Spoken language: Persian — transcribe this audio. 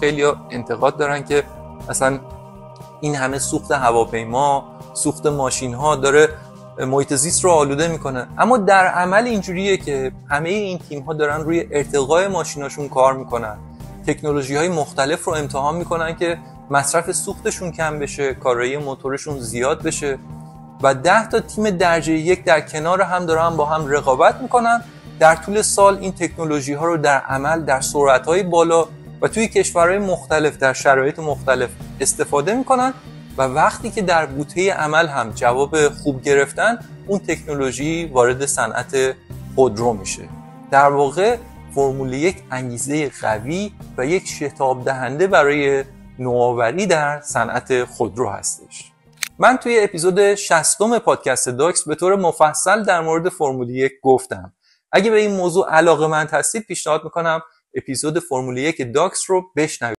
خیلی‌ها انتقاد دارن که مثلا این همه سوخت هواپیما، سوخت ماشین‌ها داره محیط زیست رو آلوده میکنه، اما در عمل اینجوریه که همه این تیم‌ها دارن روی ارتقای ماشیناشون کار میکنن، تکنولوژی‌های مختلف رو امتحان میکنن که مصرف سوختشون کم بشه، کارایی موتورشون زیاد بشه و 10 تا تیم درجه یک در کنار هم دارن با هم رقابت میکنن. در طول سال این تکنولوژی‌ها رو در عمل در سرعت‌های بالا و توی کشورهای مختلف در شرایط مختلف استفاده میکنن و وقتی که در بوته عمل هم جواب خوب گرفتن، اون تکنولوژی وارد صنعت خودرو میشه. در واقع فرمول 1 انگیزه قوی و یک شتاب دهنده برای نوآوری در صنعت خودرو هستش. من توی اپیزود 60 پادکست داکس به طور مفصل در مورد فرمول 1 گفتم. اگه به این موضوع علاقه‌مند هستید پیشنهاد میکنم اپیزود فرمول 1 داکس رو بشنوید.